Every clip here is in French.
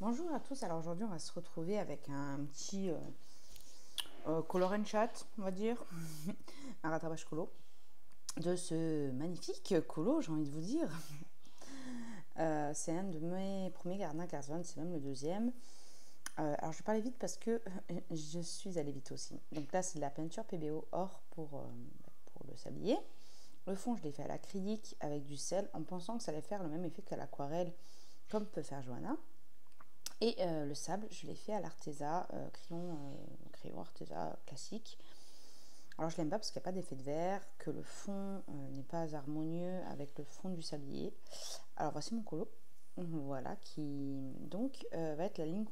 Bonjour à tous, alors aujourd'hui on va se retrouver avec un petit color and chat, on va dire, un rattrapage colo de ce magnifique colo, j'ai envie de vous dire. C'est un de mes premiers Gardner Garzon, c'est même le deuxième. Alors je vais parler vite parce que je suis allée vite aussi. Donc là c'est de la peinture PBO or pour le sablier. Le fond je l'ai fait à l'acrylique avec du sel en pensant que ça allait faire le même effet qu'à l'aquarelle comme peut faire Johanna. Et le sable, je l'ai fait à l'artésa, crayon artésa classique. Alors je l'aime pas parce qu'il n'y a pas d'effet de verre, que le fond n'est pas harmonieux avec le fond du sablier. Alors voici mon colo, voilà, qui donc va être la ligne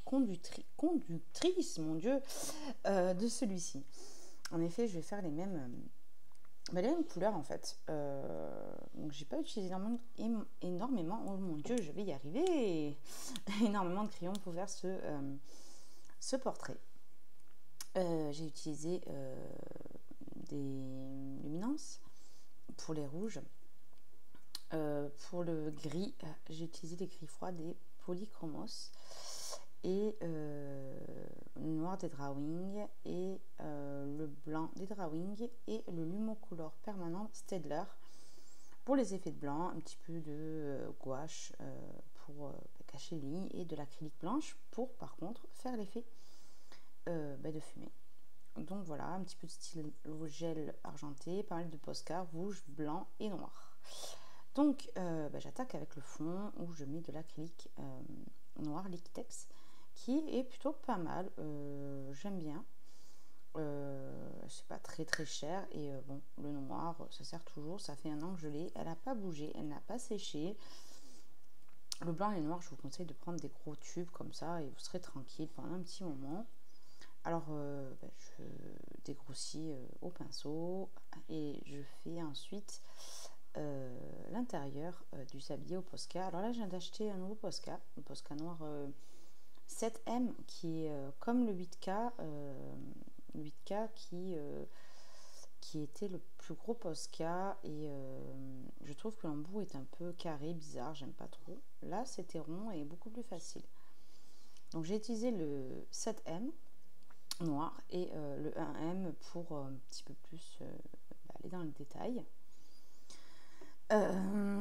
conductrice, mon Dieu, de celui-ci. En effet, je vais faire les mêmes couleurs en fait. Donc j'ai pas utilisé énormément, oh mon Dieu, je vais y arriver, énormément de crayons pour faire ce portrait. J'ai utilisé des luminances pour les rouges. Pour le gris, j'ai utilisé des gris froids des Polychromos et noir des drawings et le blanc des drawings et le Lumocolor permanent Staedtler pour les effets de blanc, un petit peu de gouache pour cacher les lignes et de l'acrylique blanche pour par contre faire l'effet de fumée. Donc voilà, un petit peu de stylo gel argenté, pas mal de Posca, rouge, blanc et noir. Donc j'attaque avec le fond où je mets de l'acrylique noir Liquitex qui est plutôt pas mal, j'aime bien. C'est pas très très cher et bon, le noir ça sert toujours, ça fait 1 an que je l'ai, elle n'a pas bougé, elle n'a pas séché. Le blanc et le noir, je vous conseille de prendre des gros tubes comme ça et vous serez tranquille pendant un petit moment. Alors je dégrossis au pinceau et je fais ensuite l'intérieur du sablier au Posca. Alors là je viens d'acheter un nouveau Posca, le Posca noir 7M qui est comme le 8K, qui était le plus gros Posca et je trouve que l'embout est un peu carré, bizarre, j'aime pas trop. Là c'était rond et beaucoup plus facile. Donc j'ai utilisé le 7M noir et le 1M pour un petit peu plus aller dans le détail.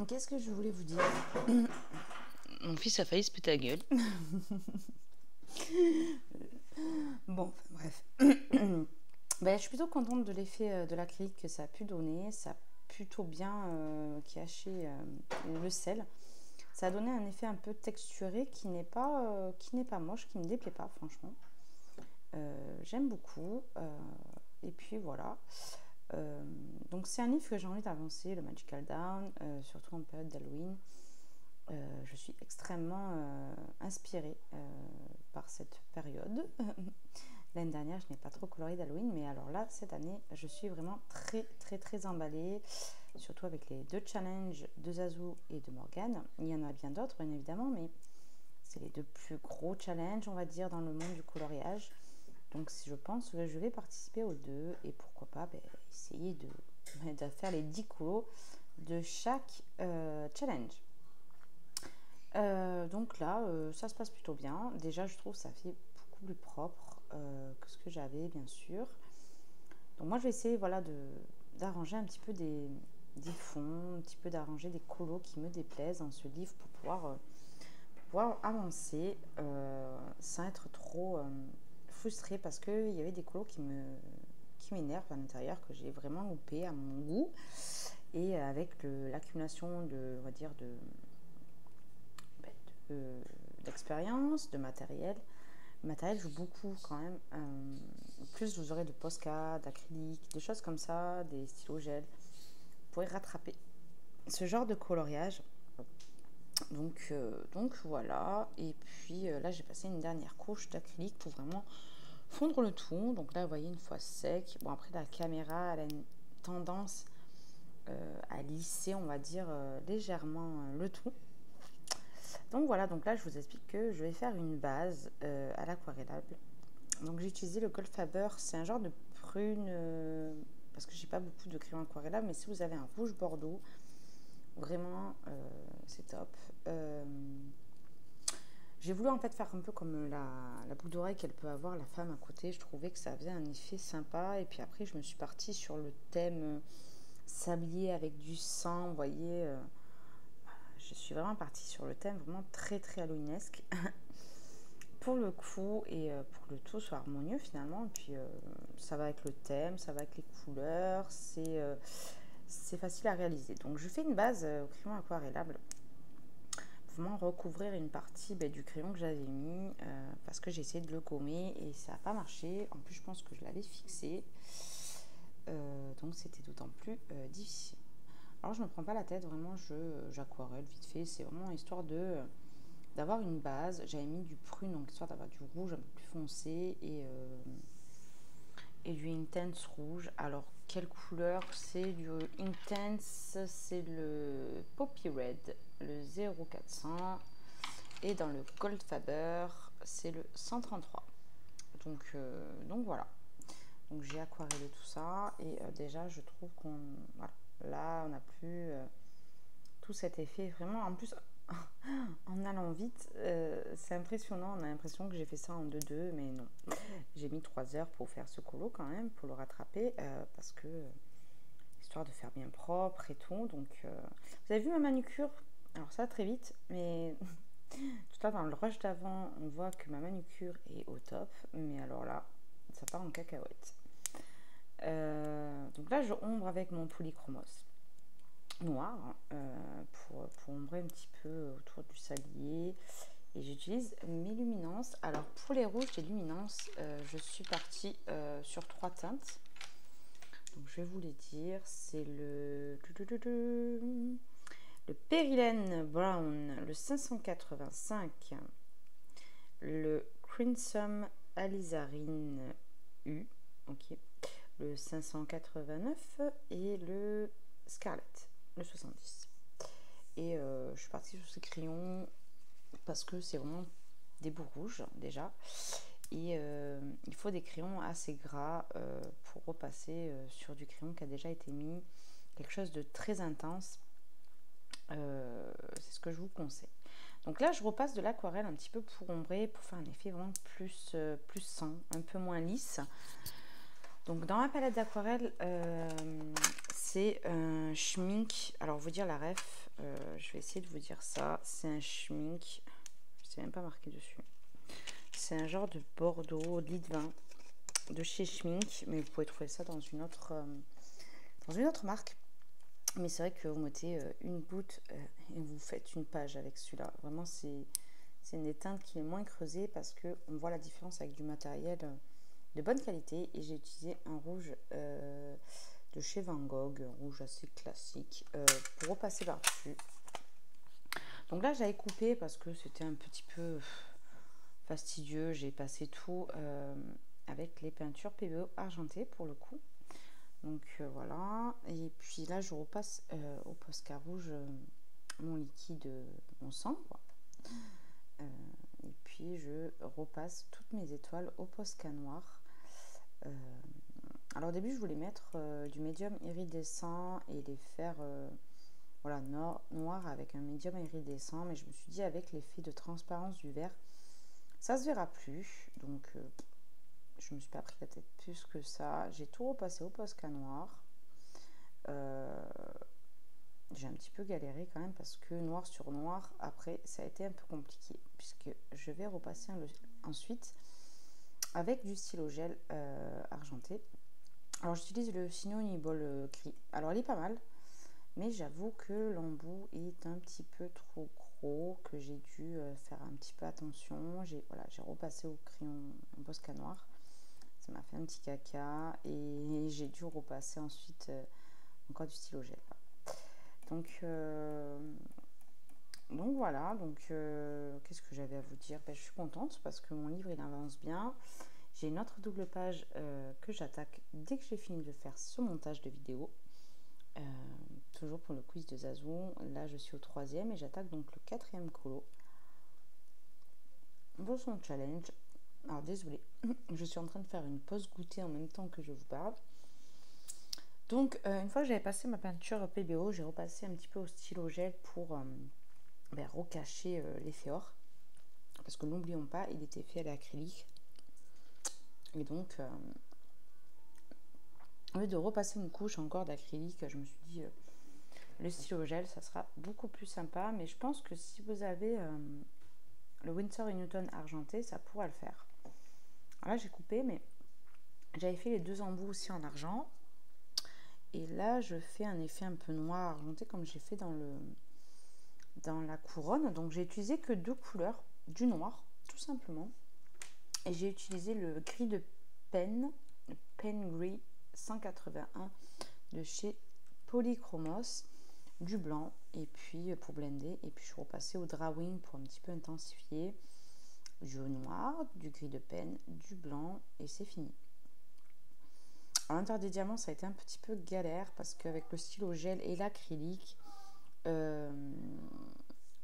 Qu'est-ce que je voulais vous dire? Mon fils a failli se péter la gueule. Bon, bref. Je suis plutôt contente de l'effet de l'acrylique que ça a pu donner. Ça a plutôt bien caché le sel. Ça a donné un effet un peu texturé qui n'est pas moche, qui ne me déplaît pas, franchement. J'aime beaucoup. Et puis voilà. Donc c'est un livre que j'ai envie d'avancer, le Magical Down, surtout en période d'Halloween. Je suis extrêmement inspirée par cette période. L'année dernière, je n'ai pas trop coloré d'Halloween, mais alors là, cette année, je suis vraiment très, très, très emballée, surtout avec les 2 challenges de Zazu et de Morgane. Il y en a bien d'autres, bien évidemment, mais c'est les 2 plus gros challenges, on va dire, dans le monde du coloriage. Donc, je pense que je vais participer aux 2 et pourquoi pas essayer de faire les 10 colos de chaque challenge. Donc là, ça se passe plutôt bien. Déjà, je trouve que ça fait beaucoup plus propre que ce que j'avais, bien sûr. Donc moi, je vais essayer d'arranger un petit peu des fonds, un petit peu d'arranger des colos qui me déplaisent dans ce livre pour pouvoir avancer sans être trop frustrée parce qu'il y avait des colos qui m'énervent à l'intérieur, que j'ai vraiment loupé à mon goût. Et avec l'accumulation on va dire, d'expérience, de matériel. Le matériel joue beaucoup quand même. Plus vous aurez de Posca, d'acrylique, des choses comme ça, des stylos gel. Vous pourrez rattraper ce genre de coloriage. Donc voilà. Et puis là, j'ai passé une dernière couche d'acrylique pour vraiment fondre le tout. Donc là, vous voyez, une fois sec. Bon, après, la caméra, elle a une tendance à lisser, on va dire, légèrement le tout. Donc voilà, donc là je vous explique que je vais faire une base à l'aquarellable. Donc j'ai utilisé le Goldfaber, c'est un genre de prune, parce que j'ai pas beaucoup de crayon aquarellable, mais si vous avez un rouge bordeaux, vraiment c'est top. J'ai voulu en fait faire un peu comme la boucle d'oreille qu'elle peut avoir la femme à côté. Je trouvais que ça faisait un effet sympa. Et puis après, je me suis partie sur le thème sablier avec du sang. Vous voyez, je suis vraiment partie sur le thème vraiment très très halloweenesque. Pour le coup, et pour que le tout soit harmonieux finalement. Et puis ça va avec le thème, ça va avec les couleurs. C'est facile à réaliser. Donc je fais une base au crayon aquarellable. Vraiment recouvrir une partie du crayon que j'avais mis parce que j'ai essayé de le gommer et ça n'a pas marché. En plus, je pense que je l'avais fixé. Donc c'était d'autant plus difficile. Alors je ne me prends pas la tête, vraiment j'aquarelle vite fait. C'est vraiment histoire d'avoir une base. J'avais mis du prune, donc histoire d'avoir du rouge un peu plus foncé et du intense rouge. Alors quelle couleur? C'est du intense, c'est le Poppy Red, le 0400, et dans le Goldfaber c'est le 133. Donc voilà, donc j'ai aquarellé tout ça et déjà je trouve qu'on voilà, là on a plus tout cet effet vraiment. En plus en allant vite, c'est impressionnant, on a l'impression que j'ai fait ça en 2-2, mais non, j'ai mis 3 heures pour faire ce colo quand même, pour le rattraper, parce que histoire de faire bien propre et tout. Donc vous avez vu ma manucure? Alors ça très vite, mais tout là dans le rush d'avant, on voit que ma manucure est au top, mais alors là, ça part en cacahuète. Donc là, je ombre avec mon polychromos noir pour ombrer un petit peu autour du salier. Et j'utilise mes luminances. Alors pour les rouges des luminances, je suis partie sur 3 teintes. Donc je vais vous les dire. C'est le Perilene Brown, le 585, le Crimson Alizarine U, ok, le 589 et le Scarlet, le 70. Et je suis partie sur ces crayons parce que c'est vraiment des bouts rouges déjà. Et il faut des crayons assez gras pour repasser sur du crayon qui a déjà été mis. Quelque chose de très intense. C'est ce que je vous conseille. Donc là, je repasse de l'aquarelle un petit peu pour ombrer, pour faire un effet vraiment plus sang, un peu moins lisse. Donc dans ma palette d'aquarelle, c'est un schmink. Alors vous dire la ref, je vais essayer de vous dire ça. C'est un schmink, je ne sais même pas marqué dessus. C'est un genre de Bordeaux, lit de vin de chez Schmink, mais vous pouvez trouver ça dans une autre marque. Mais c'est vrai que vous mettez une goutte et vous faites une page avec celui-là. Vraiment, c'est une des teintes qui est moins creusée parce qu'on voit la différence avec du matériel de bonne qualité. Et j'ai utilisé un rouge de chez Van Gogh, un rouge assez classique, pour repasser par-dessus. Donc là, j'avais coupé parce que c'était un petit peu fastidieux. J'ai passé tout avec les peintures PVO argentées pour le coup. Donc voilà, et puis là je repasse au Posca rouge mon liquide, mon sang, quoi. Et puis je repasse toutes mes étoiles au Posca noir. Alors au début je voulais mettre du médium iridescent et les faire voilà, noir avec un médium iridescent, mais je me suis dit avec l'effet de transparence du verre, ça se verra plus, donc je me suis pas pris la tête plus que ça. J'ai tout repassé au Posca noir. J'ai un petit peu galéré quand même parce que noir sur noir, après, ça a été un peu compliqué puisque je vais repasser ensuite avec du stylo gel argenté. Alors j'utilise le Signo Nibol gris. Alors il est pas mal, mais j'avoue que l'embout est un petit peu trop gros, que j'ai dû faire un petit peu attention. J'ai repassé au crayon en Posca noir. Ça m'a fait un petit caca et j'ai dû repasser ensuite encore du stylo gel. Donc voilà, qu'est-ce que j'avais à vous dire? Je suis contente parce que mon livre il avance bien. J'ai une autre double page que j'attaque dès que j'ai fini de faire ce montage de vidéo. Toujours pour le quiz de Zazou. Là je suis au 3e et j'attaque donc le 4e colo pour son challenge. Alors désolée, je suis en train de faire une pause goûter en même temps que je vous parle. Donc une fois que j'avais passé ma peinture PBO, j'ai repassé un petit peu au stylo gel pour recacher l'effet or. parce que n'oublions pas, il était fait à l'acrylique. Et donc, au lieu de repasser une couche encore d'acrylique, je me suis dit, le stylo gel, ça sera beaucoup plus sympa. Mais je pense que si vous avez le Winsor & Newton argenté, ça pourra le faire. Alors là, j'ai coupé, mais j'avais fait les 2 embouts aussi en argent. Et là, je fais un effet un peu noir argenté, comme j'ai fait dans la couronne. Donc, j'ai utilisé que 2 couleurs, du noir, tout simplement. Et j'ai utilisé le gris de Pen, le Pen Gris 181 de chez Polychromos, du blanc, et puis pour blender, et puis je suis repassée au drawing pour un petit peu intensifier, du noir, du gris de Pen, du blanc, et c'est fini. À l'intérieur des diamants, ça a été un petit peu galère parce qu'avec le stylo gel et l'acrylique,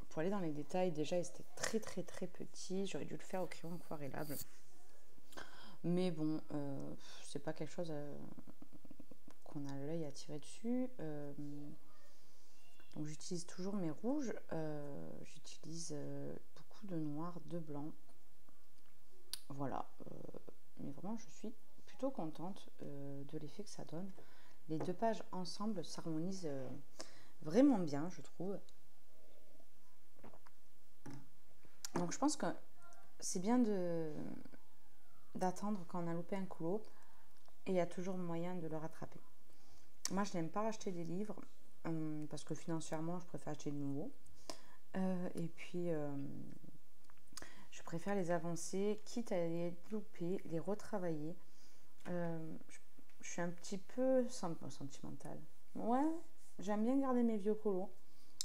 pour aller dans les détails, déjà, c'était très très très petit. J'aurais dû le faire au crayon aquarellable. Mais bon, c'est pas quelque chose qu'on a l'œil à tirer dessus. Donc j'utilise toujours mes rouges. J'utilise beaucoup de noir, de blanc. Voilà. Mais vraiment, je suis plutôt contente de l'effet que ça donne. Les 2 pages ensemble s'harmonisent vraiment bien, je trouve. Donc je pense que c'est bien d'attendre quand on a loupé un colo, et il y a toujours moyen de le rattraper. Moi, je n'aime pas racheter des livres parce que financièrement, je préfère acheter de nouveaux. Et puis, je préfère les avancer, quitte à les louper, les retravailler. Je suis un petit peu sentimentale. Ouais, j'aime bien garder mes vieux colos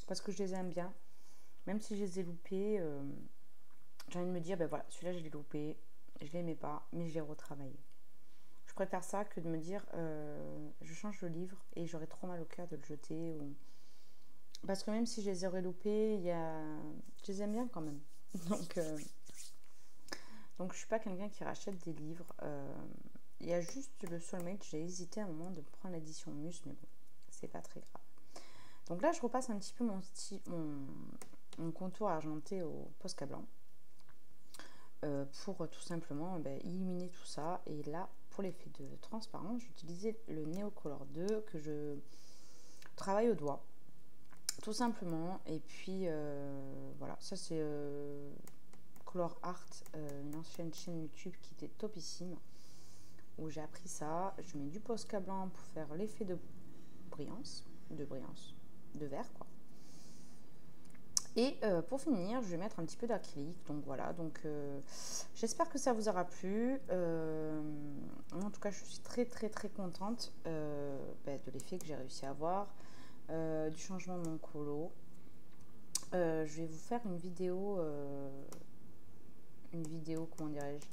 parce que je les aime bien. Même si je les ai loupés, j'ai envie de me dire, ben voilà, celui-là, je l'ai loupé, je ne l'aimais pas, mais je l'ai retravaillé. Je préfère ça que de me dire, je change le livre et j'aurais trop mal au cœur de le jeter. Parce que même si je les aurais loupés, je les aime bien quand même. Donc, je ne suis pas quelqu'un qui rachète des livres. Il y a juste le Soulmate, j'ai hésité un moment de prendre l'édition Mus, mais bon, c'est pas très grave. Donc là, je repasse un petit peu mon contour argenté au Posca blanc pour tout simplement illuminer tout ça. Et là, pour l'effet de transparence, j'utilisais le Neocolor 2 que je travaille au doigt, tout simplement. Et puis voilà, ça c'est Color Art, une ancienne chaîne YouTube qui était topissime, où j'ai appris ça. Je mets du Posca blanc pour faire l'effet de brillance, de vert quoi. Et pour finir, je vais mettre un petit peu d'acrylique. Donc voilà, j'espère que ça vous aura plu. En tout cas, je suis très très très contente de l'effet que j'ai réussi à avoir, du changement de mon colo. Je vais vous faire une vidéo, comment dirais-je,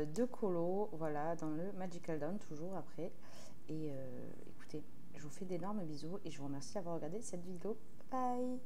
de colo, voilà, dans le Magical Dawn, toujours après. Et écoutez, je vous fais d'énormes bisous et je vous remercie d'avoir regardé cette vidéo. Bye!